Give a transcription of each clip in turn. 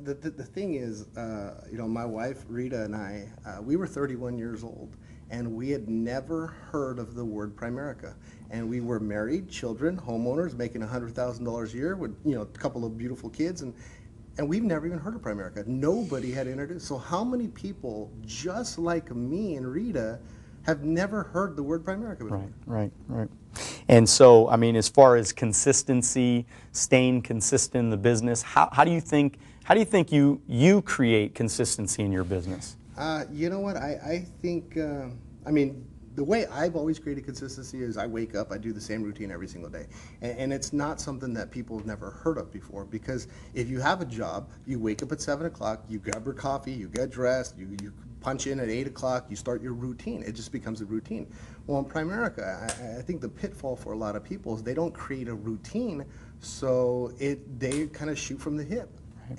the thing is, you know, my wife Rita and I, we were 31 years old, and we had never heard of the word Primerica. And we were married, children, homeowners, making $100,000 a year with, you know, a couple of beautiful kids, and we've never even heard of Primerica. Nobody had introduced. So how many people, just like me and Rita, have never heard the word Primerica before? Right. And so, I mean, as far as consistency, staying consistent in the business, how do you think you create consistency in your business? You know what? I think, I mean, the way I've always created consistency is I wake up, I do the same routine every single day. And it's not something that people have never heard of before, because if you have a job, you wake up at 7 o'clock, you grab your coffee, you get dressed, you punch in at 8 o'clock, you start your routine. It just becomes a routine. Well, in Primerica, I think the pitfall for a lot of people is they don't create a routine, so they kind of shoot from the hip.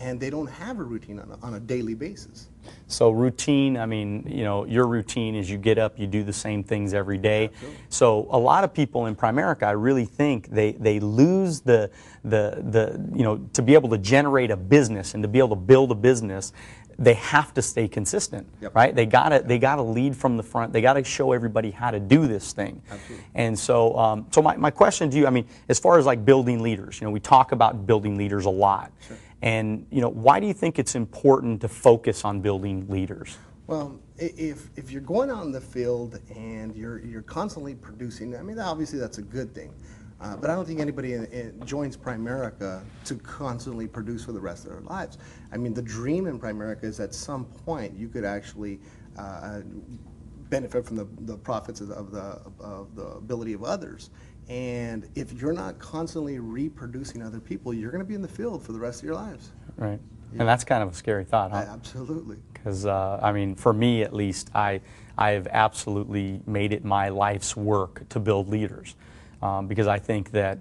And they don't have a routine on a daily basis. So routine, I mean, you know, your routine is you get up, you do the same things every day. Absolutely. So a lot of people in Primerica, I really think they lose the you know, to be able to generate a business and to be able to build a business, they have to stay consistent, Yep. right? They gotta lead from the front. They gotta show everybody how to do this thing. Absolutely. And so, so my question to you, I mean, as far as like building leaders, you know, we talk about building leaders a lot. Sure. And, you know, why do you think it's important to focus on building leaders? Well, if you're going out in the field and you're constantly producing, I mean, obviously that's a good thing. But I don't think anybody joins Primerica to constantly produce for the rest of their lives. I mean, the dream in Primerica is at some point you could actually benefit from the profits of the ability of others. And if you're not constantly reproducing other people, you're going to be in the field for the rest of your lives. Right. Yeah. And that's kind of a scary thought, huh? Absolutely. Because, I mean, for me at least, I've absolutely made it my life's work to build leaders. Because I think that,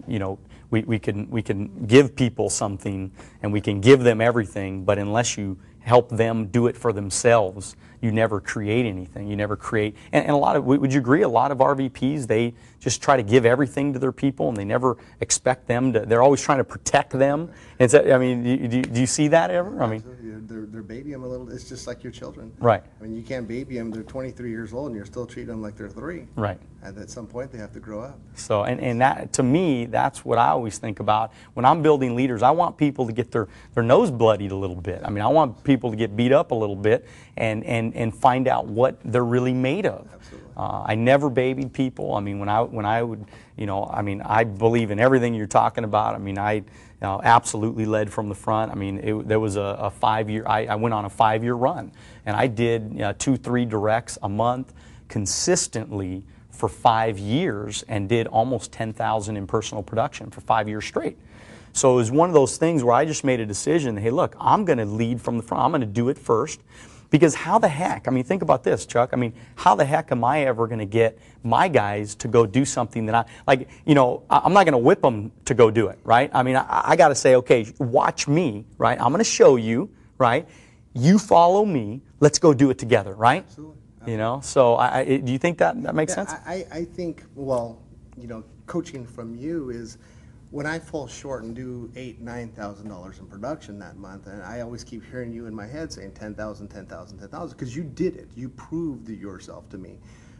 you know, we can give people something and we can give them everything, but unless you help them do it for themselves, you never create anything. You never create, and a lot of, would you agree, a lot of RVPs, they just try to give everything to their people and they never expect them to, they're always trying to protect them. And so, I mean, do you see that ever? I mean, they're baby them a little, it's just like your children. Right. I mean, you can't baby them, they're 23 years old and you're still treating them like they're 3. Right. And at some point they have to grow up. So, and that, to me, that's what I always think about. When I'm building leaders, I want people to get their nose bloodied a little bit. I mean, I want people to get beat up a little bit and find out what they're really made of. Absolutely. I never babied people. I mean, when I would, you know, I mean, I believe in everything you're talking about. I mean, I absolutely led from the front. I mean, there was a 5-year, I went on a 5-year run, and I did 2-3 directs a month consistently for 5 years and did almost 10,000 in personal production for 5 years straight. So it was one of those things where I just made a decision, hey, look, I'm going to lead from the front. I'm going to do it first. Because how the heck, I mean, think about this, Chuck. I mean, how the heck am I ever going to get my guys to go do something that I, like, you know, I'm not going to whip them to go do it, right? I mean, I got to say, okay, watch me, right? I'm going to show you, right? You follow me. Let's go do it together, right? Absolutely. You know, so do you think that makes sense? I think, well, you know, coaching from you is when I fall short and do $8,000–9,000 in production that month, and I always keep hearing you in my head saying 10,000, 10,000, 10,000, because you did it. You proved yourself to me.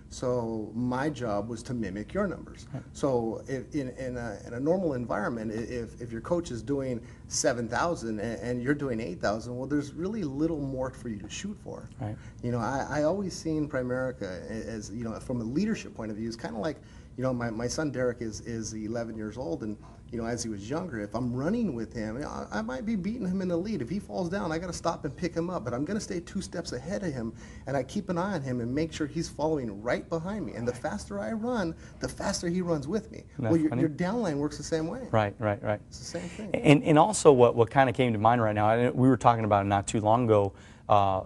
So my job was to mimic your numbers. Right. So if in a normal environment, if your coach is doing 7,000 and you're doing 8,000, well, there's really little more for you to shoot for. Right. You know, I always seen Primerica as, you know, from a leadership point of view, it's kind of like, you know, my son Derek is 11 years old, and you know, as he was younger, if I'm running with him, I might be beating him in the lead. If he falls down, I got to stop and pick him up, but I'm going to stay 2 steps ahead of him, and I keep an eye on him and make sure he's following right behind me. And the faster I run, the faster he runs with me. Well, your downline works the same way. Right. It's the same thing. And also what kind of came to mind right now, we were talking about it not too long ago,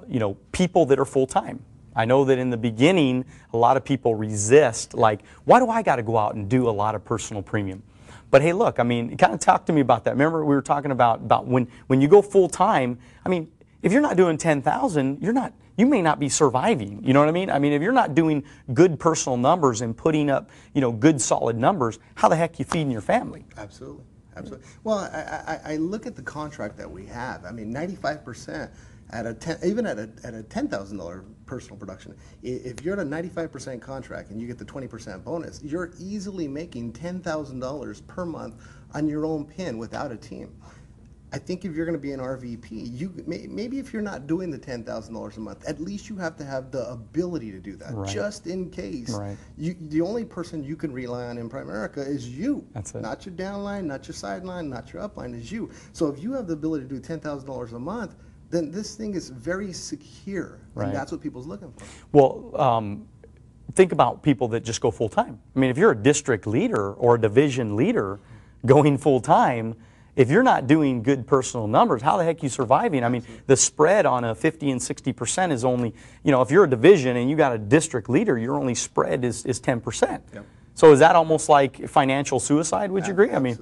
you know, people that are full-time. I know that in the beginning, a lot of people resist, like, why do I got to go out and do a lot of personal premium? But hey, look, I mean, kind of talk to me about that. Remember we were talking about when you go full-time, I mean, if you're not doing 10,000, you may not be surviving. You know what I mean? I mean, if you're not doing good personal numbers and putting up, you know, good solid numbers, how the heck are you feeding your family? Absolutely. Absolutely. Well, I look at the contract that we have. I mean, 95% at even at a $10,000 personal production. If you're at a 95% contract and you get the 20% bonus, you're easily making $10,000 per month on your own pin without a team. I think if you're going to be an RVP, maybe if you're not doing the $10,000 a month, at least you have to have the ability to do that, Right. just in case. Right. The only person you can rely on in Primerica is you. That's it. Not your downline, not your sideline, not your upline, is you. So if you have the ability to do $10,000 a month, then this thing is very secure, Right. and that's what people's looking for. Well, think about people that just go full-time. I mean, if you're a district leader or a division leader going full-time, if you're not doing good personal numbers, how the heck are you surviving? I mean, the spread on a 50 and 60% is only, if you're a division and you got a district leader, your only spread is 10%. Yep. So is that almost like financial suicide, would you agree? I mean,